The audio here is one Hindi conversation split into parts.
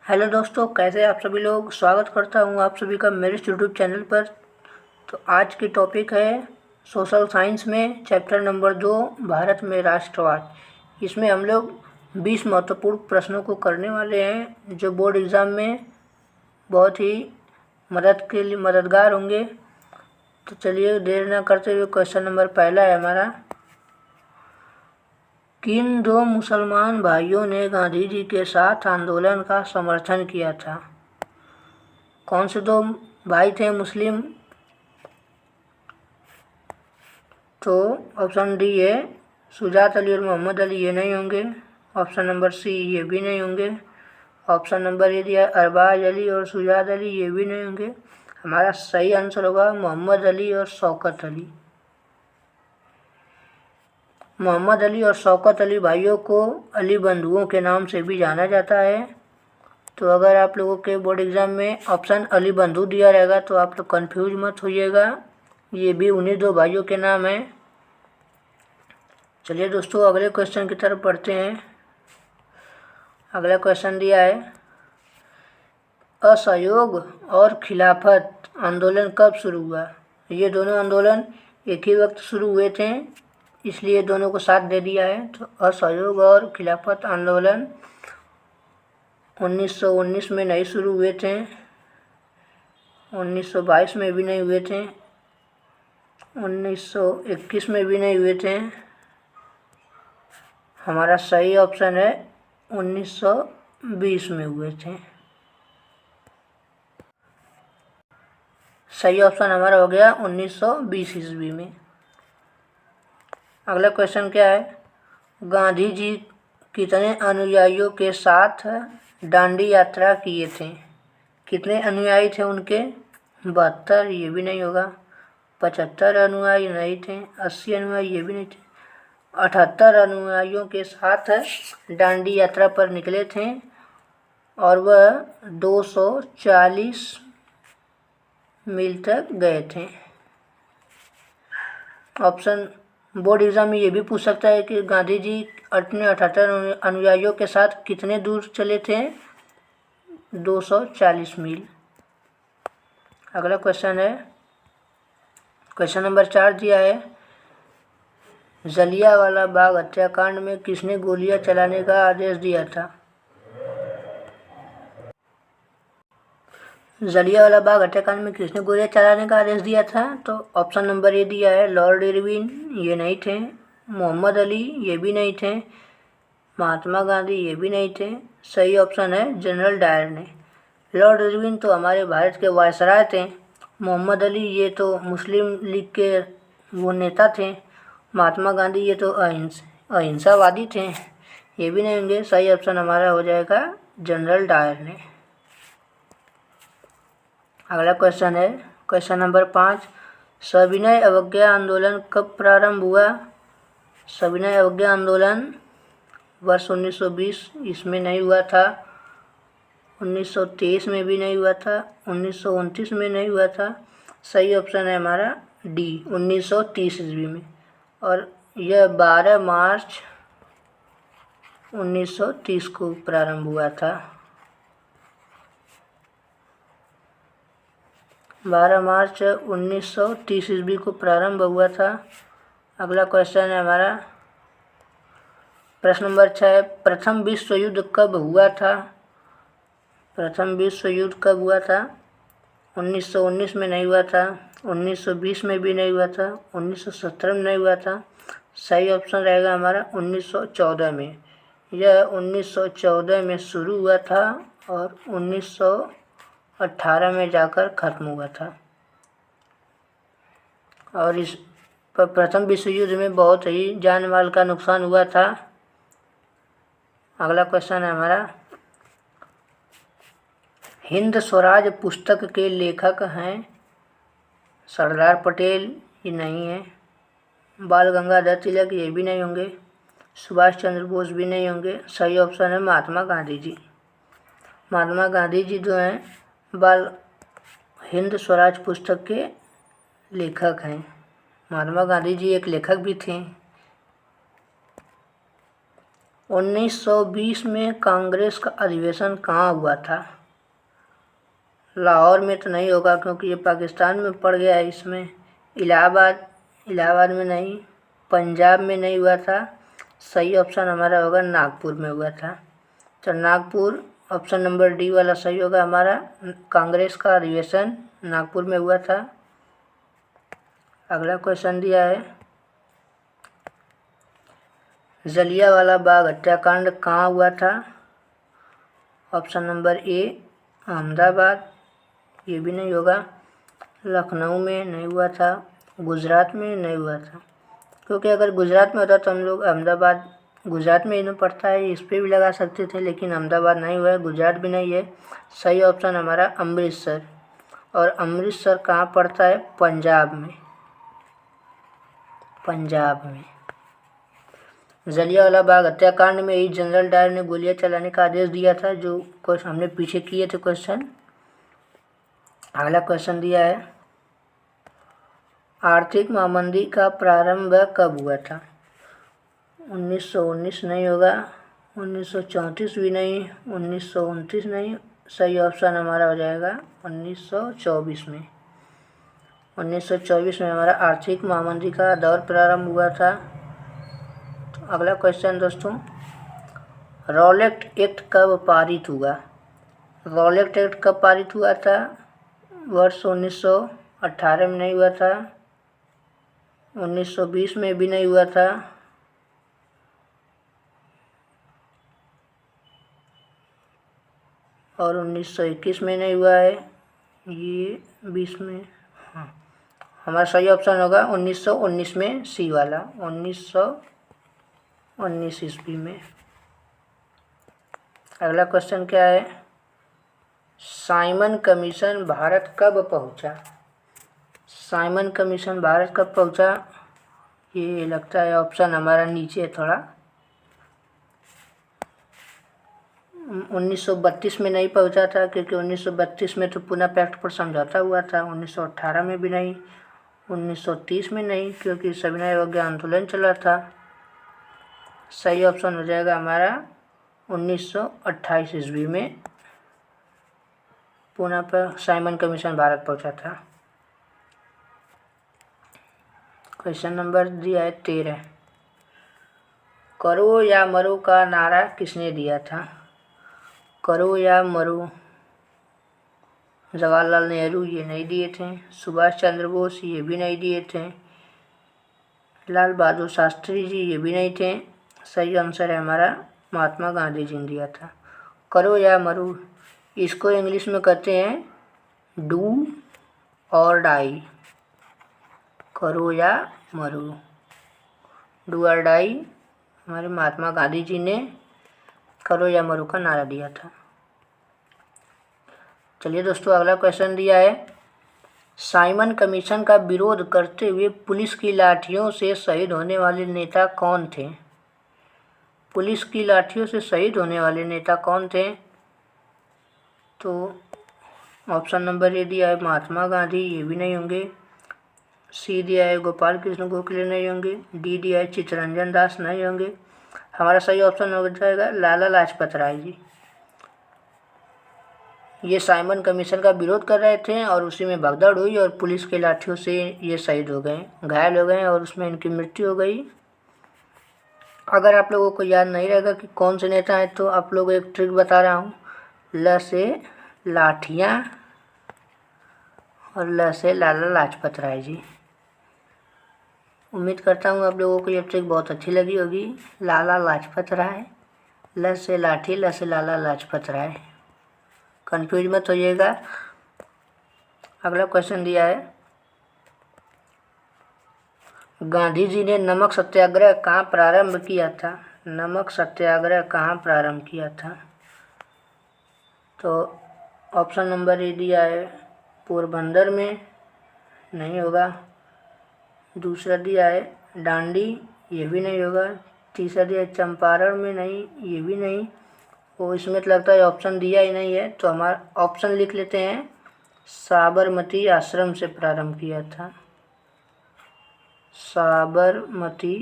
हेलो दोस्तों, कैसे आप सभी लोग। स्वागत करता हूं आप सभी का मेरे यूट्यूब चैनल पर। तो आज की टॉपिक है सोशल साइंस में चैप्टर नंबर 2, भारत में राष्ट्रवाद। इसमें हम लोग 20 महत्वपूर्ण प्रश्नों को करने वाले हैं जो बोर्ड एग्ज़ाम में बहुत ही मददगार होंगे। तो चलिए देर न करते हुए क्वेश्चन नंबर पहला है हमारा। किन दो मुसलमान भाइयों ने गांधी जी के साथ आंदोलन का समर्थन किया था? कौन से दो भाई थे मुस्लिम? तो ऑप्शन डी है शुजात अली और मोहम्मद अली, ये नहीं होंगे। ऑप्शन नंबर सी, ये भी नहीं होंगे। ऑप्शन नंबर ए दिया अरबाज अली और शुजात अली, ये भी नहीं होंगे। हमारा सही आंसर होगा मोहम्मद अली और शौकत अली। मोहम्मद अली और शौकत अली भाइयों को अली बंधुओं के नाम से भी जाना जाता है। तो अगर आप लोगों के बोर्ड एग्ज़ाम में ऑप्शन अली बंधु दिया रहेगा तो आप लोग कंफ्यूज मत होइएगा, ये भी उन्हीं दो भाइयों के नाम हैं। चलिए दोस्तों अगले क्वेश्चन की तरफ बढ़ते हैं। अगला क्वेश्चन दिया है असहयोग और खिलाफत आंदोलन कब शुरू हुआ? ये दोनों आंदोलन एक ही वक्त शुरू हुए थे, इसलिए दोनों को साथ दे दिया है। तो असहयोग और खिलाफत आंदोलन 1919 में नहीं शुरू हुए थे, 1922 में भी नहीं हुए थे, 1921 में भी नहीं हुए थे। हमारा सही ऑप्शन है 1920 में हुए थे। सही ऑप्शन हमारा हो गया 1920 ईस्वी में। अगला क्वेश्चन क्या है? गांधी जी कितने अनुयायियों के साथ दांडी यात्रा किए थे? कितने अनुयायी थे उनके? 72, ये भी नहीं होगा। 75 अनुयायी नहीं थे। 80 अनुयायी, ये भी नहीं थे। 78 अनुयायियों के साथ दांडी यात्रा पर निकले थे और वह 240 मील तक गए थे। ऑप्शन बोर्ड एग्जाम में ये भी पूछ सकता है कि गांधी जी अपने 78 अनुयायियों के साथ कितने दूर चले थे? 240 मील। अगला क्वेश्चन है, क्वेश्चन नंबर 4 दिया है जलियांवाला बाग हत्याकांड में किसने गोलियां चलाने का आदेश दिया था? जलियांवाला बाग हत्याकांड में किसने गोलियां चलाने का आदेश दिया था? तो ऑप्शन नंबर ए दिया है लॉर्ड इरविन, ये नहीं थे। मोहम्मद अली, ये भी नहीं थे। महात्मा गांधी, ये भी नहीं थे। सही ऑप्शन है जनरल डायर ने। लॉर्ड इरविन तो हमारे भारत के वायसराय थे। मोहम्मद अली ये तो मुस्लिम लीग के वो नेता थे। महात्मा गांधी ये तो अहिंसावादी थे, ये भी नहीं होंगे। सही ऑप्शन हमारा हो जाएगा जनरल डायर ने। अगला क्वेश्चन है क्वेश्चन नंबर 5, सविनय अवज्ञा आंदोलन कब प्रारंभ हुआ? सविनय अवज्ञा आंदोलन वर्ष 1920 इसमें नहीं हुआ था, 1923 में भी नहीं हुआ था, 1929 में नहीं हुआ था। सही ऑप्शन है हमारा डी 1930 ईस्वी में, और यह 12 मार्च 1930 को प्रारंभ हुआ था। 12 मार्च 1930 ईस्वी को प्रारंभ हुआ था। अगला क्वेश्चन है हमारा प्रश्न नंबर 6, प्रथम विश्व युद्ध कब हुआ था? प्रथम विश्व युद्ध कब हुआ था? 1919 में नहीं हुआ था, 1920 में भी नहीं हुआ था, 1917 में नहीं हुआ था। सही ऑप्शन रहेगा हमारा 1914 में। यह 1914 में शुरू हुआ था और 1918 में जाकर ख़त्म हुआ था। और इस प्रथम विश्व युद्ध में बहुत ही जान माल का नुकसान हुआ था। अगला क्वेश्चन है हमारा हिंद स्वराज पुस्तक के लेखक हैं सरदार पटेल, ये नहीं है। बाल गंगाधर तिलक, ये भी नहीं होंगे। सुभाष चंद्र बोस भी नहीं होंगे। सही ऑप्शन है महात्मा गांधी जी। महात्मा गांधी जी जो हैं हिंद स्वराज पुस्तक के लेखक हैं। महात्मा गांधी जी एक लेखक भी थे। 1920 में कांग्रेस का अधिवेशन कहाँ हुआ था? लाहौर में तो नहीं होगा क्योंकि ये पाकिस्तान में पड़ गया है। इसमें इलाहाबाद में नहीं, पंजाब में नहीं हुआ था। सही ऑप्शन हमारा होगा नागपुर में हुआ था। तो नागपुर, ऑप्शन नंबर डी वाला सही होगा हमारा। कांग्रेस का अधिवेशन नागपुर में हुआ था। अगला क्वेश्चन दिया है, जलियांवाला बाग हत्याकांड कहाँ हुआ था? ऑप्शन नंबर ए अहमदाबाद, ये भी नहीं होगा। लखनऊ में नहीं हुआ था। गुजरात में नहीं हुआ था, क्योंकि अगर गुजरात में होता तो हम लोग अहमदाबाद गुजरात में ही नहीं पड़ता है, इस पर भी लगा सकते थे, लेकिन अहमदाबाद नहीं हुआ है, गुजरात भी नहीं है। सही ऑप्शन हमारा अमृतसर। और अमृतसर कहाँ पड़ता है? पंजाब में। जलियांवाला बाग हत्याकांड में ही जनरल डायर ने गोलियां चलाने का आदेश दिया था, जो क्वेश्चन हमने पीछे किए थे क्वेश्चन। अगला क्वेश्चन दिया है, आर्थिक महामंदी का प्रारंभ कब हुआ था? 1919 नहीं होगा, 1934 भी नहीं, 1929 नहीं। सही ऑप्शन हमारा हो जाएगा 1924 में। 1924 में हमारा आर्थिक महामंदी का दौर प्रारंभ हुआ था। तो अगला क्वेश्चन दोस्तों, रॉलेट एक्ट कब पारित हुआ? रॉलेट एक्ट कब पारित हुआ था? वर्ष 1918 में नहीं हुआ था, 1920 में भी नहीं हुआ था, और 1921 में नहीं हुआ है, ये 20 में। हाँ, हमारा सही ऑप्शन होगा 1919 में, सी वाला, 1919 ईस्वी में। अगला क्वेश्चन क्या है, साइमन कमीशन भारत कब पहुंचा? साइमन कमीशन भारत कब पहुंचा? ये लगता है ऑप्शन हमारा नीचे है थोड़ा। 1932 में नहीं पहुंचा था, क्योंकि 1932 में तो पुणे पैक्ट पर समझौता हुआ था। 1918 में भी नहीं, 1930 में नहीं, क्योंकि सविनय अवज्ञा आंदोलन चला था। सही ऑप्शन हो जाएगा हमारा 1928 ईस्वी में पुणे पर साइमन कमीशन भारत पहुंचा था। क्वेश्चन नंबर दिया है 13, करो या मरो का नारा किसने दिया था? करो या मरो, जवाहरलाल नेहरू ये नहीं दिए थे, सुभाष चंद्र बोस ये भी नहीं दिए थे, लाल बहादुर शास्त्री जी ये भी नहीं थे। सही आंसर है हमारा महात्मा गांधी जी ने दिया था। करो या मरो, इसको इंग्लिश में कहते हैं डू और डाई। करो या मरो, डू और डाई, हमारे महात्मा गांधी जी ने करो या मरो का नारा दिया था। चलिए दोस्तों, अगला क्वेश्चन दिया है, साइमन कमीशन का विरोध करते हुए पुलिस की लाठियों से शहीद होने वाले नेता कौन थे? पुलिस की लाठियों से शहीद होने वाले नेता कौन थे? तो ऑप्शन नंबर ए दिया है महात्मा गांधी, ये भी नहीं होंगे। सी दिया है गोपाल कृष्ण गोखले, नहीं होंगे। डी दिया है चित्तरंजन दास, नहीं होंगे। हमारा सही ऑप्शन हो जाएगा लाला लाजपत राय जी। ये साइमन कमीशन का विरोध कर रहे थे और उसी में भगदड़ हुई और पुलिस के लाठियों से ये शहीद हो गए, घायल हो गए और उसमें इनकी मृत्यु हो गई। अगर आप लोगों को याद नहीं रहेगा कि कौन से नेता हैं, तो आप लोगों को एक ट्रिक बता रहा हूँ, ल से लाठियाँ और ल से लाला लाजपत राय जी। उम्मीद करता हूँ आप लोगों को ये ट्रिक बहुत अच्छी लगी होगी। लाला लाजपत राय, ल से लाठी, ल से लाला लाजपत राय, कंफ्यूज मत होइएगा। अगला क्वेश्चन दिया है, गांधी जी ने नमक सत्याग्रह कहाँ प्रारंभ किया था? नमक सत्याग्रह कहाँ प्रारंभ किया था? तो ऑप्शन नंबर ए दिया है पोरबंदर में, नहीं होगा। दूसरा दिया है डांडी, ये भी नहीं होगा। तीसरा दिया है चंपारण में, नहीं, ये भी नहीं। वो इसमें तो लगता है ऑप्शन दिया ही नहीं है, तो हमारा ऑप्शन लिख लेते हैं, साबरमती आश्रम से प्रारंभ किया था। साबरमती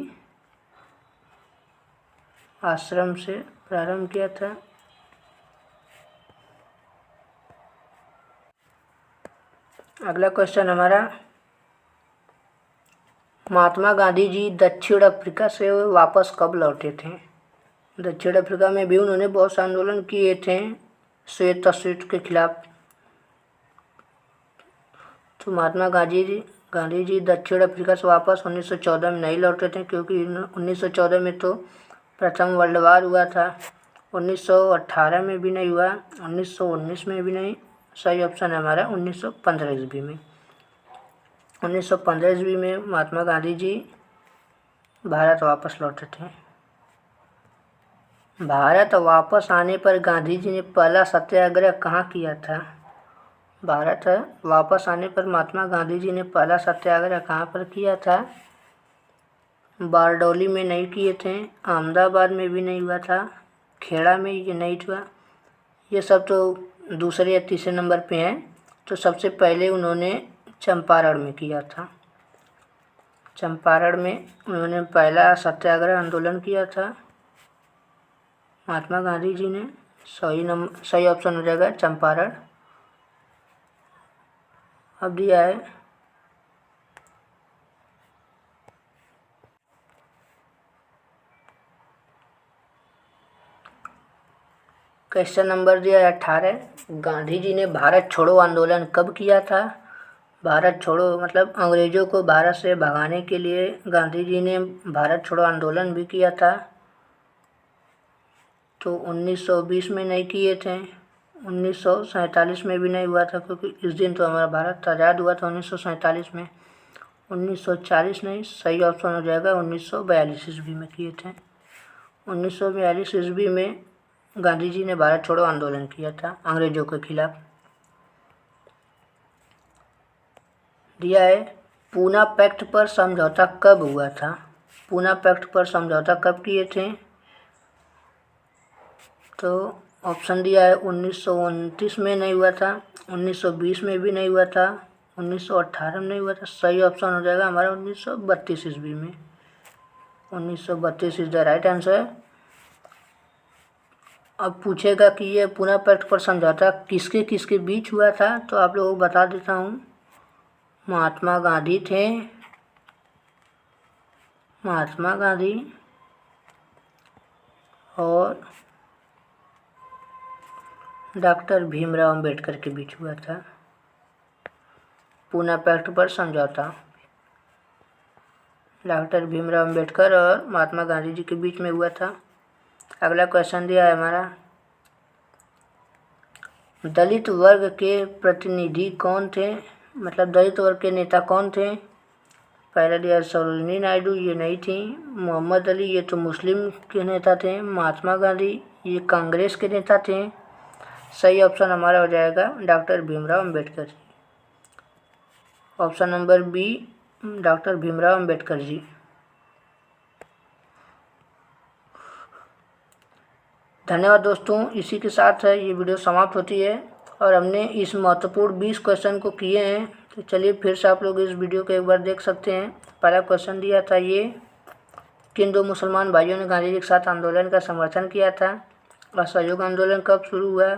आश्रम से प्रारंभ किया था। अगला क्वेश्चन हमारा, महात्मा गांधी जी दक्षिण अफ्रीका से वापस कब लौटे थे? दक्षिण अफ्रीका में भी उन्होंने बहुत से आंदोलन किए थे श्वेत अछूत के खिलाफ। तो महात्मा गांधी जी दक्षिण अफ्रीका से वापस 1914 में नहीं लौटे थे, क्योंकि 1914 में तो प्रथम वर्ल्ड वार हुआ था। 1918 में भी नहीं हुआ, 1919 में भी नहीं। सही ऑप्शन है हमारा 1915 ईस्वी में। 1915 ईस्वी में महात्मा गांधी जी भारत वापस लौटे थे। भारत वापस आने पर गांधी जी ने पहला सत्याग्रह कहाँ किया था? भारत वापस आने पर महात्मा गांधी जी ने पहला सत्याग्रह कहाँ पर किया था? बारडोली में नहीं किए थे, अहमदाबाद में भी नहीं हुआ था, खेड़ा में ये नहीं हुआ। ये सब तो दूसरे या तीसरे नंबर पे हैं। तो सबसे पहले उन्होंने चंपारण में किया था। चंपारण में उन्होंने पहला सत्याग्रह आंदोलन किया था महात्मा गांधी जी ने। सही ऑप्शन हो जाएगा चंपारण। अब दिया है क्वेश्चन नंबर दिया है 18। गांधी जी ने भारत छोड़ो आंदोलन कब किया था? भारत छोड़ो मतलब अंग्रेज़ों को भारत से भगाने के लिए गांधी जी ने भारत छोड़ो आंदोलन भी किया था। तो 1920 में नहीं किए थे, 1947 में भी नहीं हुआ था, क्योंकि इस दिन तो हमारा भारत आज़ाद हुआ था 1947 में। 1940 नहीं, सही ऑप्शन हो जाएगा 1942 ईस्वी में किए थे। 1942 ईस्वी में गांधी जी ने भारत छोड़ो आंदोलन किया था अंग्रेज़ों के खिलाफ। दिया है पूना पैक्ट पर समझौता कब हुआ था? पूना पैक्ट पर समझौता कब किए थे? तो ऑप्शन दिया है 1929 में नहीं हुआ था, 1920 में भी नहीं हुआ था, 1918 में नहीं हुआ था। सही ऑप्शन हो जाएगा हमारा 1932 ईस्वी में। 1932 इज द राइट आंसर। अब पूछेगा कि ये पूना पैक्ट पर समझौता किसके किसके बीच हुआ था, तो आप लोगों को बता देता हूँ। महात्मा गांधी थे, महात्मा गांधी और डॉक्टर भीमराव अंबेडकर के बीच हुआ था पूना पैक्ट पर समझौता। डॉक्टर भीमराव अंबेडकर और महात्मा गांधी जी के बीच में हुआ था। अगला क्वेश्चन दिया है हमारा, दलित वर्ग के प्रतिनिधि कौन थे? मतलब दलित वर्ग के नेता कौन थे? पहला दिया सरोजिनी नायडू, ये नहीं थी। मोहम्मद अली, ये तो मुस्लिम के नेता थे। महात्मा गांधी, ये कांग्रेस के नेता थे। सही ऑप्शन हमारा हो जाएगा doctor Bhimrao Ambedkar ji. Option number B doctor Bhimrao Ambedkar ji. धन्यवाद दोस्तों, इसी के साथ है ये वीडियो समाप्त होती है और हमने इस महत्वपूर्ण 20 क्वेश्चन को किए हैं। तो चलिए फिर से आप लोग इस वीडियो को एक बार देख सकते हैं। पहला क्वेश्चन दिया था ये, किन दो मुसलमान भाइयों ने गांधी जी के साथ आंदोलन का समर्थन किया था? असहयोग आंदोलन कब शुरू हुआ?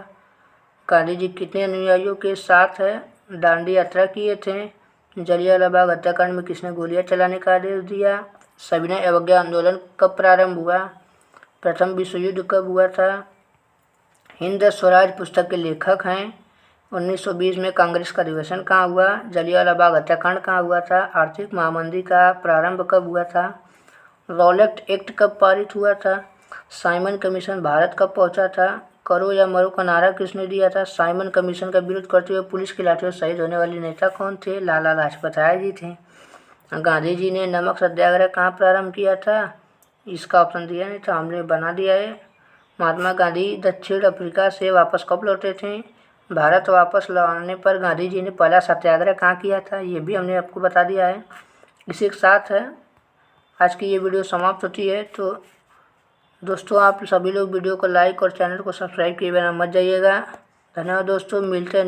गांधी जी कितने अनुयायियों के साथ दांडी यात्रा किए थे? जलियांवाला बाग हत्याकांड में किसने गोलियां चलाने का आदेश दिया? सविनय अवज्ञा आंदोलन कब प्रारंभ हुआ? प्रथम विश्व युद्ध कब हुआ था? हिंद स्वराज पुस्तक के लेखक हैं। 1920 में कांग्रेस का अधिवेशन कहाँ हुआ? जलियांवाला बाग हत्याकांड कहाँ हुआ था? आर्थिक महामंदी का प्रारंभ कब हुआ था? रॉलेट एक्ट कब पारित हुआ था? साइमन कमीशन भारत कब पहुंचा था? करो या मरो का नारा किसने दिया था? साइमन कमीशन का विरोध करते हुए पुलिस की लाठियों से शहीद होने वाले नेता कौन थे? लाला लाजपत राय जी थे। गांधी जी ने नमक सत्याग्रह कहाँ प्रारंभ किया था? इसका ऑप्शन दिया नहीं था, हमने बना दिया है। महात्मा गांधी दक्षिण अफ्रीका से वापस कब लौटे थे? भारत वापस लौटने पर गांधी जी ने पहला सत्याग्रह कहाँ किया था? ये भी हमने आपको बता दिया है। इसी के साथ है आज की ये वीडियो समाप्त होती है। तो दोस्तों आप सभी लोग वीडियो को लाइक और चैनल को सब्सक्राइब किए बिना मत जाइएगा। धन्यवाद दोस्तों, मिलते हैं।